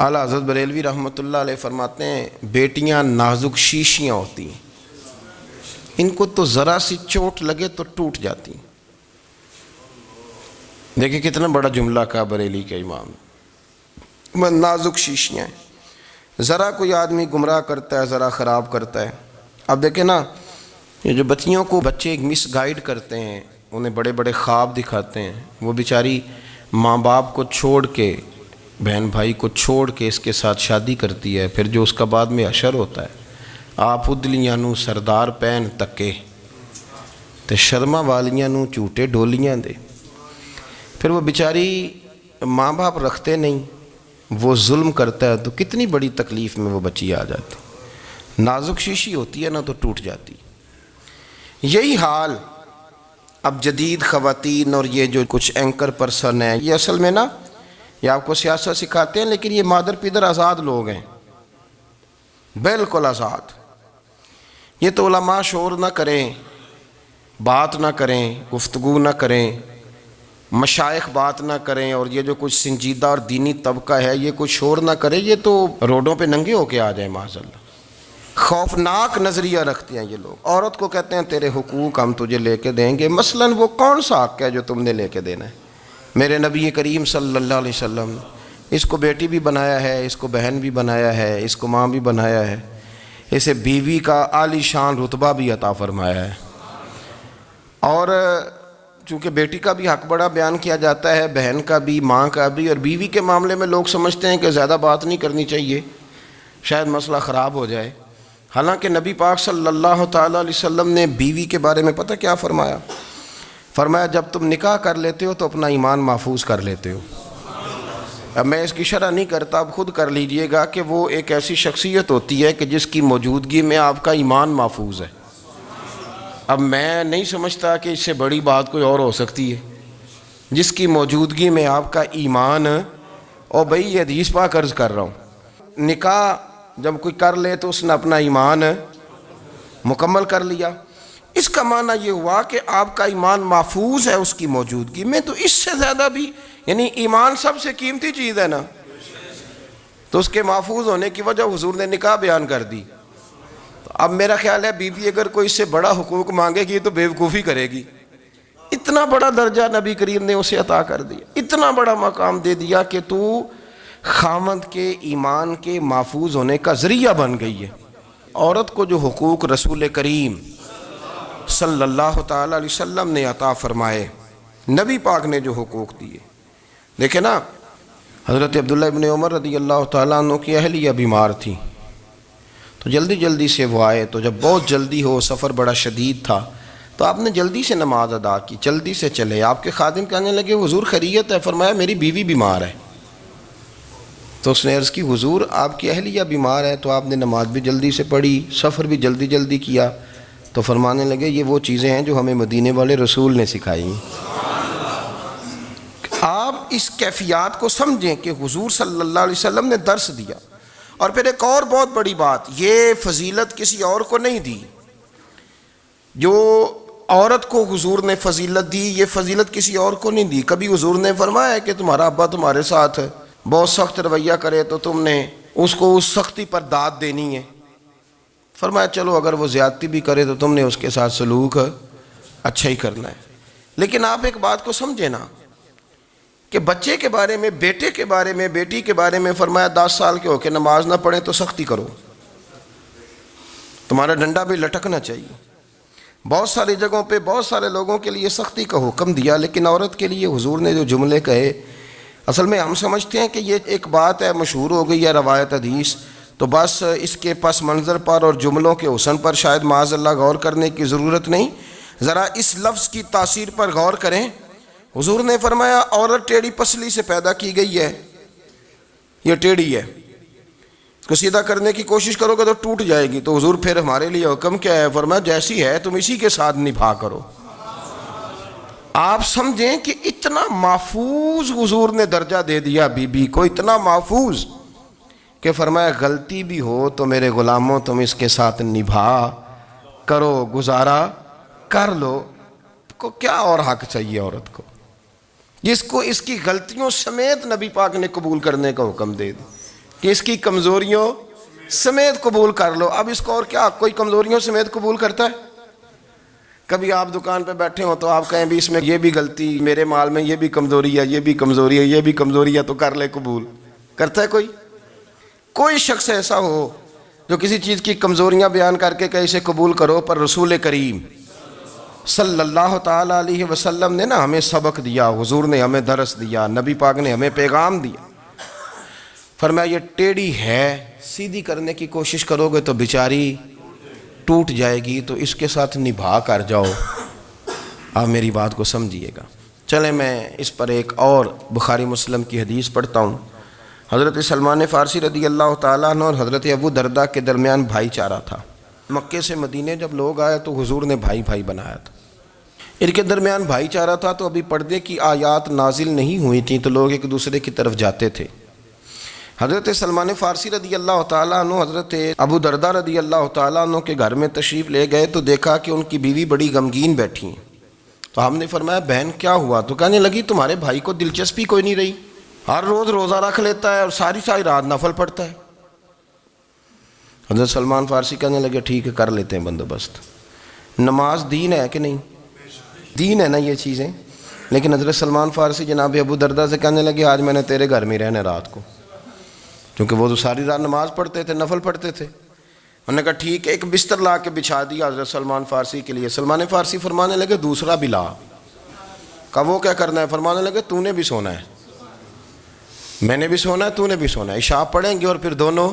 اعلیٰ حضرت بریلوی رحمۃ اللہ علیہ فرماتے ہیں بیٹیاں نازک شیشیاں ہوتی ہیں، ان کو تو ذرا سی چوٹ لگے تو ٹوٹ جاتی ہیں۔ دیکھیں کتنا بڑا جملہ کہا بریلی کے امام، نازک شیشیاں ہیں، ذرا کوئی آدمی گمراہ کرتا ہے، ذرا خراب کرتا ہے۔ اب دیکھیں نا، یہ جو بچیوں کو بچے ایک مس گائیڈ کرتے ہیں، انہیں بڑے بڑے خواب دکھاتے ہیں، وہ بیچاری ماں باپ کو چھوڑ کے، بہن بھائی کو چھوڑ کے اس کے ساتھ شادی کرتی ہے، پھر جو اس کا بعد میں حشر ہوتا ہے، آپ ادلیاں نو سردار پین تکے تے شرما والیاں نو جھوٹے ڈولیاں دے۔ پھر وہ بیچاری ماں باپ رکھتے نہیں، وہ ظلم کرتا ہے، تو کتنی بڑی تکلیف میں وہ بچی آ جاتی، نازک شیشی ہوتی ہے نا تو ٹوٹ جاتی۔ یہی حال اب جدید خواتین اور یہ جو کچھ اینکر پرسن ہیں، یہ اصل میں نا یہ آپ کو سیاست سکھاتے ہیں، لیکن یہ مادر پیدر آزاد لوگ ہیں، بالکل آزاد۔ یہ تو علماء شور نہ کریں، بات نہ کریں، گفتگو نہ کریں، مشائخ بات نہ کریں، اور یہ جو کچھ سنجیدہ اور دینی طبقہ ہے یہ کچھ شور نہ کرے، یہ تو روڈوں پہ ننگے ہو کے آ جائیں معاذ اللہ۔ خوفناک نظریہ رکھتے ہیں یہ لوگ۔ عورت کو کہتے ہیں تیرے حقوق ہم تجھے لے کے دیں گے، مثلاً وہ کون سا حق ہے جو تم نے لے کے دینا ہے؟ میرے نبی کریم صلی اللہ علیہ وسلم اس کو بیٹی بھی بنایا ہے، اس کو بہن بھی بنایا ہے، اس کو ماں بھی بنایا ہے، اسے بیوی کا عالی شان رتبہ بھی عطا فرمایا ہے۔ اور چونکہ بیٹی کا بھی حق بڑا بیان کیا جاتا ہے، بہن کا بھی، ماں کا بھی، اور بیوی کے معاملے میں لوگ سمجھتے ہیں کہ زیادہ بات نہیں کرنی چاہیے، شاید مسئلہ خراب ہو جائے۔ حالانکہ نبی پاک صلی اللہ تعالیٰ علیہ وسلم نے بیوی کے بارے میں پتہ کیا فرمایا؟ فرمایا جب تم نکاح کر لیتے ہو تو اپنا ایمان محفوظ کر لیتے ہو۔ اب میں اس کی شرح نہیں کرتا، اب خود کر لیجئے گا کہ وہ ایک ایسی شخصیت ہوتی ہے کہ جس کی موجودگی میں آپ کا ایمان محفوظ ہے۔ اب میں نہیں سمجھتا کہ اس سے بڑی بات کوئی اور ہو سکتی ہے، جس کی موجودگی میں آپ کا ایمان، اور بھئی یہ حدیث پاک عرض کر رہا ہوں، نکاح جب کوئی کر لے تو اس نے اپنا ایمان مکمل کر لیا۔ اس کا معنی یہ ہوا کہ آپ کا ایمان محفوظ ہے اس کی موجودگی میں، تو اس سے زیادہ بھی، یعنی ایمان سب سے قیمتی چیز ہے نا، تو اس کے محفوظ ہونے کی وجہ حضور نے نکاح بیان کر دی۔ اب میرا خیال ہے بی بی اگر کوئی اس سے بڑا حقوق مانگے گی تو بے وقوفی کرے گی۔ اتنا بڑا درجہ نبی کریم نے اسے عطا کر دیا، اتنا بڑا مقام دے دیا کہ تو خاوند کے ایمان کے محفوظ ہونے کا ذریعہ بن گئی ہے۔ عورت کو جو حقوق رسول کریم صلی اللہ تعالیٰ علیہ وسلم نے عطا فرمائے، نبی پاک نے جو حقوق دیے، دیکھیں نا، حضرت عبداللہ ابن عمر رضی اللہ تعالیٰ عنہ کی اہلیہ بیمار تھی، تو جلدی جلدی سے وہ آئے، تو جب بہت جلدی ہو، سفر بڑا شدید تھا، تو آپ نے جلدی سے نماز ادا کی، جلدی سے چلے۔ آپ کے خادم کہنے لگے حضور خیریت ہے؟ فرمایا میری بیوی بیمار ہے۔ تو اس نے عرض کی حضور آپ کی اہلیہ بیمار ہے، تو آپ نے نماز بھی جلدی سے پڑھی، سفر بھی جلدی جلدی کیا۔ تو فرمانے لگے یہ وہ چیزیں ہیں جو ہمیں مدینے والے رسول نے سکھائی۔ آپ اس کیفیات کو سمجھیں کہ حضور صلی اللہ علیہ وسلم نے درس دیا۔ اور پھر ایک اور بہت بڑی بات، یہ فضیلت کسی اور کو نہیں دی، جو عورت کو حضور نے فضیلت دی، یہ فضیلت کسی اور کو نہیں دی۔ کبھی حضور نے فرمایا کہ تمہارا ابا تمہارے ساتھ بہت سخت رویہ کرے تو تم نے اس کو اس سختی پر داد دینی ہے؟ فرمایا چلو اگر وہ زیادتی بھی کرے تو تم نے اس کے ساتھ سلوک اچھا ہی کرنا ہے۔ لیکن آپ ایک بات کو سمجھیں نا کہ بچے کے بارے میں، بیٹے کے بارے میں، بیٹی کے بارے میں فرمایا 10 سال کے ہو کے نماز نہ پڑھیں تو سختی کرو، تمہارا ڈنڈا بھی لٹکنا چاہیے۔ بہت ساری جگہوں پہ بہت سارے لوگوں کے لیے سختی کا حکم دیا، لیکن عورت کے لیے حضور نے جو جملے کہے، اصل میں ہم سمجھتے ہیں کہ یہ ایک بات ہے، مشہور ہو گئی ہے روایت حدیث، تو بس اس کے پس منظر پر اور جملوں کے حسن پر شاید معاذ اللہ غور کرنے کی ضرورت نہیں، ذرا اس لفظ کی تاثیر پر غور کریں۔ حضور نے فرمایا عورت ٹیڑھی پسلی سے پیدا کی گئی ہے، یہ ٹیڑھی ہے، اس کو سیدھا کرنے کی کوشش کرو گے تو ٹوٹ جائے گی۔ تو حضور پھر ہمارے لیے حکم کیا ہے؟ فرمایا جیسی ہے تم اسی کے ساتھ نبھا کرو۔ آپ سمجھیں کہ اتنا محفوظ حضور نے درجہ دے دیا بی بی کو، اتنا محفوظ کہ فرمایا غلطی بھی ہو تو میرے غلاموں تم اس کے ساتھ نبھا کرو، گزارا کر لو۔ کو کیا اور حق چاہیے عورت کو، جس کو اس کی غلطیوں سمیت نبی پاک نے قبول کرنے کا حکم دے دی؟ کہ اس کی کمزوریوں سمیت قبول کر لو. اب اس کو اور کیا کوئی کمزوریوں سمیت قبول کرتا ہے؟ کبھی آپ دکان پہ بیٹھے ہو تو آپ کہیں بھی اس میں یہ بھی غلطی، میرے مال میں یہ بھی کمزوری ہے، یہ بھی کمزوری ہے، یہ بھی کمزوری ہے، تو کر لے قبول. کرتا ہے کوئی؟ کوئی شخص ایسا ہو جو کسی چیز کی کمزوریاں بیان کر کے کہ اسے قبول کرو؟ پر رسول کریم صلی اللہ تعالیٰ علیہ وسلم نے نا ہمیں سبق دیا، حضور نے ہمیں درس دیا، نبی پاک نے ہمیں پیغام دیا. فرمایا یہ ٹیڑھی ہے، سیدھی کرنے کی کوشش کرو گے تو بیچاری ٹوٹ جائے گی، تو اس کے ساتھ نبھا کر جاؤ. آپ میری بات کو سمجھیے گا. چلیں میں اس پر ایک اور بخاری مسلم کی حدیث پڑھتا ہوں. حضرت سلمان فارسی رضی اللہ تعالیٰ عنہ اور حضرت ابو درداء کے درمیان بھائی چارہ تھا. مکے سے مدینے جب لوگ آئے تو حضور نے بھائی بھائی بنایا تھا. ان کے درمیان بھائی چارہ تھا تو ابھی پردے کی آیات نازل نہیں ہوئی تھیں تو لوگ ایک دوسرے کی طرف جاتے تھے. حضرت سلمان فارسی رضی اللہ تعالیٰ عنہ حضرت ابو درداء رضی اللہ تعالیٰ عنہ کے گھر میں تشریف لے گئے تو دیکھا کہ ان کی بیوی بڑی غمگین بیٹھی ہیں. تو ہم نے فرمایا بہن کیا ہوا؟ تو کہنے لگی تمہارے بھائی کو دلچسپی کوئی نہیں رہی، ہر روز روزہ رکھ لیتا ہے اور ساری رات نفل پڑھتا ہے. حضرت سلمان فارسی کہنے لگے ٹھیک ہے کر لیتے ہیں بندوبست. نماز دین ہے کہ نہیں؟ دین ہے نا یہ چیزیں. لیکن حضرت سلمان فارسی جناب ابو درداء سے کہنے لگے آج میں نے تیرے گھر میں رہنا رات کو، کیونکہ وہ تو ساری رات نماز پڑھتے تھے، نفل پڑھتے تھے. انہوں نے کہا ٹھیک ہے. ایک بستر لا کے بچھا دیا حضرت سلمان فارسی کے لیے. سلمان فارسی فرمانے لگے دوسرا بھی لا. کہا وہ کیا کرنا ہے؟ فرمانے لگے تو نے بھی سونا ہے، میں نے بھی سونا ہے، تو نے بھی سونا ہے. عشاء پڑھیں گے اور پھر دونوں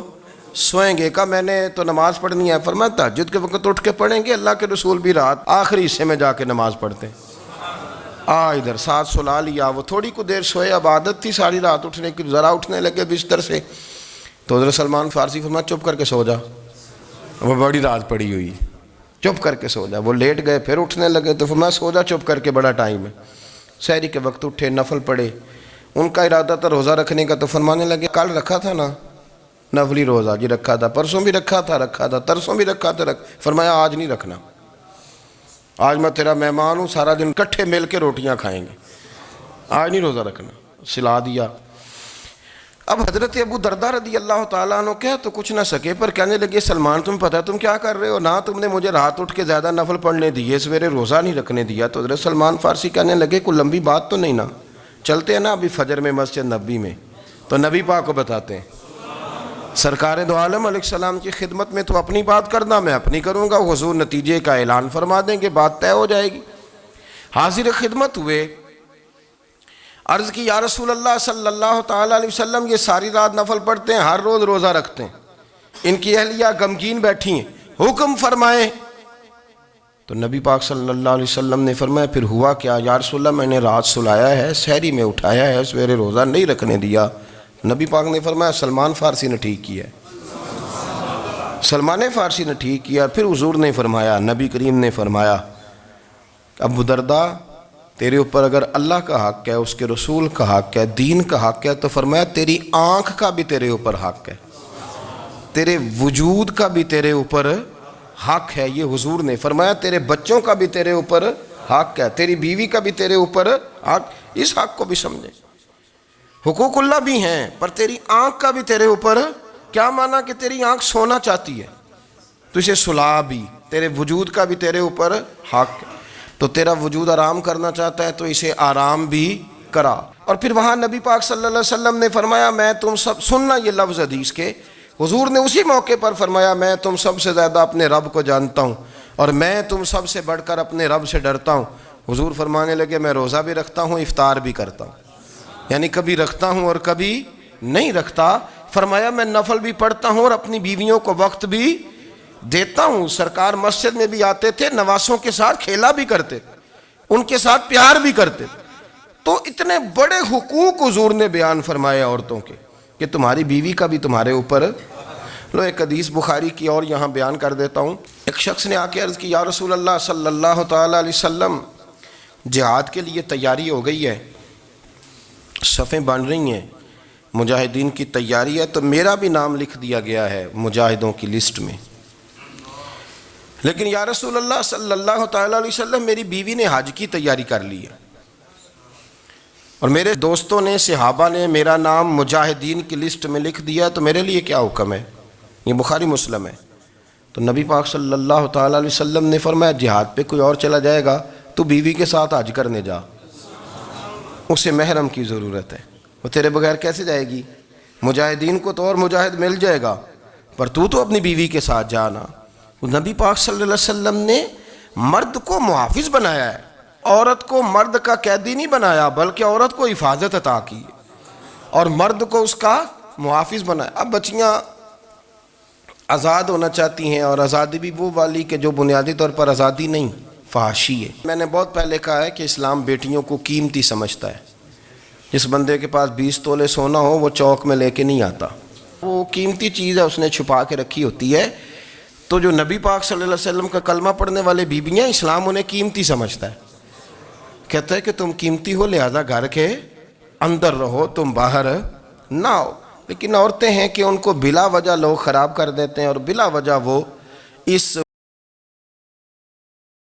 سوئیں گے. کہا میں نے تو نماز پڑھنی ہے. فرمایا تہجد کے وقت اٹھ کے پڑھیں گے، اللہ کے رسول بھی رات آخری حصے میں جا کے نماز پڑھتے ہیں. ادھر ساتھ سلا لیا. وہ تھوڑی کو دیر سوئے، اب عادت تھی ساری رات اٹھنے کی، ذرا اٹھنے لگے بستر سے تو حضرت سلمان فارسی فرمایا چپ کر کے سو جا، وہ بڑی رات پڑی ہوئی، چپ کر کے سو جا. وہ لیٹ گئے، پھر اٹھنے لگے تو فرمایا سو جا چپ کر کے، بڑا ٹائم ہے. سحری کے وقت اٹھے، نفل پڑھے. ان کا ارادہ تھا روزہ رکھنے کا تو فرمانے لگے کل رکھا تھا نا نفلی روزہ؟ جی رکھا تھا. پرسوں بھی رکھا تھا، ترسوں بھی رکھا تھا. فرمایا آج نہیں رکھنا، آج میں تیرا مہمان ہوں، سارا دن کٹھے مل کے روٹیاں کھائیں گے، آج نہیں روزہ رکھنا. سلا دیا. اب حضرت ابو درداء رضی اللہ تعالیٰ عنہ کہہ تو کچھ نہ سکے، پر کہنے لگے سلمان تم پتہ تم کیا کر رہے ہو؟ نہ تم نے مجھے رات اٹھ کے زیادہ نفل پڑھنے دیے، سویرے روزہ نہیں رکھنے دیا. تو حضرت سلمان فارسی کہنے لگے کوئی لمبی بات تو نہیں نا، چلتے ہیں نا ابھی فجر میں مسجد نبی میں تو نبی پاک کو بتاتے ہیں. سرکار دو عالم علیہ السلام کی خدمت میں تو اپنی بات کرنا، میں اپنی کروں گا. حضور نتیجے کا اعلان فرما دیں گے، بات طے ہو جائے گی. حاضر خدمت ہوئے، عرض کی یا رسول اللہ صلی اللہ تعالیٰ علیہ وسلم یہ ساری رات نفل پڑھتے ہیں، ہر روز روزہ رکھتے ہیں، ان کی اہلیہ غمگین بیٹھی ہیں، حکم فرمائیں. تو نبی پاک صلی اللہ علیہ وسلم نے فرمایا پھر ہوا کیا؟ یا رسول اللہ میں نے رات سلایا ہے، سحری میں اٹھایا ہے، سویرے روزہ نہیں رکھنے دیا. نبی پاک نے فرمایا سلمان فارسی نے ٹھیک کیا ہے، سلمان فارسی نے ٹھیک کیا. پھر حضور نے فرمایا، نبی کریم نے فرمایا ابو درداء تیرے اوپر اگر اللہ کا حق ہے، اس کے رسول کا حق ہے، دین کا حق ہے، تو فرمایا تیری آنکھ کا بھی تیرے اوپر حق ہے، تیرے وجود کا بھی تیرے اوپر حق ہے. یہ حضور نے فرمایا تیرے بچوں کا بھی تیرے اوپر حق ہے، تیری بیوی کا بھی تیرے اوپر حق. اس حق کو بھی سمجھے. حقوق اللہ بھی ہیں، پر تیری آنکھ کا بھی تیرے اوپر. کیا مانا کہ تیری آنکھ سونا چاہتی ہے تو اسے سلا بھی، تیرے وجود کا بھی تیرے اوپر حق ہے. تو تیرا وجود آرام کرنا چاہتا ہے تو اسے آرام بھی کرا. اور پھر وہاں نبی پاک صلی اللہ علیہ وسلم نے فرمایا میں تم سب، سننا یہ لفظ حدیث کے، حضور نے اسی موقع پر فرمایا میں تم سب سے زیادہ اپنے رب کو جانتا ہوں اور میں تم سب سے بڑھ کر اپنے رب سے ڈرتا ہوں. حضور فرمانے لگے میں روزہ بھی رکھتا ہوں، افطار بھی کرتا ہوں، یعنی کبھی رکھتا ہوں اور کبھی نہیں رکھتا. فرمایا میں نفل بھی پڑھتا ہوں اور اپنی بیویوں کو وقت بھی دیتا ہوں. سرکار مسجد میں بھی آتے تھے، نواسوں کے ساتھ کھیلا بھی کرتے، ان کے ساتھ پیار بھی کرتے. تو اتنے بڑے حقوق حضور نے بیان فرمائے عورتوں کے کہ تمہاری بیوی کا بھی تمہارے اوپر. لو ایک حدیث بخاری کی اور یہاں بیان کر دیتا ہوں. ایک شخص نے آ کے عرض کی یا رسول اللہ صلی اللہ تعالیٰ علیہ وسلم جہاد کے لیے تیاری ہو گئی ہے، صفیں بن رہی ہیں، مجاہدین کی تیاری ہے، تو میرا بھی نام لکھ دیا گیا ہے مجاہدوں کی لسٹ میں، لیکن یا رسول اللہ صلی اللہ تعالیٰ علیہ وسلم میری بیوی نے حج کی تیاری کر لی ہے. اور میرے دوستوں نے صحابہ نے میرا نام مجاہدین کی لسٹ میں لکھ دیا تو میرے لیے کیا حکم ہے؟ یہ بخاری مسلم ہے۔ تو نبی پاک صلی اللہ تعالیٰ علیہ وسلم نے فرمایا جہاد پہ کوئی اور چلا جائے گا تو بیوی کے ساتھ حج کرنے جا، اسے محرم کی ضرورت ہے، وہ تیرے بغیر کیسے جائے گی؟ مجاہدین کو تو اور مجاہد مل جائے گا، پر تو اپنی بیوی کے ساتھ جانا۔ نبی پاک صلی اللہ علیہ وسلم نے مرد کو محافظ بنایا ہے، عورت کو مرد کا قیدی نہیں بنایا، بلکہ عورت کو حفاظت عطا کی اور مرد کو اس کا محافظ بنایا۔ اب بچیاں آزاد ہونا چاہتی ہیں، اور آزادی بھی وہ والی کہ جو بنیادی طور پر آزادی نہیں، فحاشی ہے۔ میں نے بہت پہلے کہا ہے کہ اسلام بیٹیوں کو قیمتی سمجھتا ہے۔ جس بندے کے پاس 20 تولے سونا ہو وہ چوک میں لے کے نہیں آتا، وہ قیمتی چیز ہے، اس نے چھپا کے رکھی ہوتی ہے۔ تو جو نبی پاک صلی اللہ علیہ وسلم کا کلمہ پڑھنے والے بیویاں، اسلام انہیں قیمتی سمجھتا ہے، کہتا ہے کہ تم قیمتی ہو لہذا گھر کے اندر رہو، تم باہر نہ ہو۔ لیکن عورتیں ہیں کہ ان کو بلا وجہ لوگ خراب کر دیتے ہیں، اور بلا وجہ وہ اس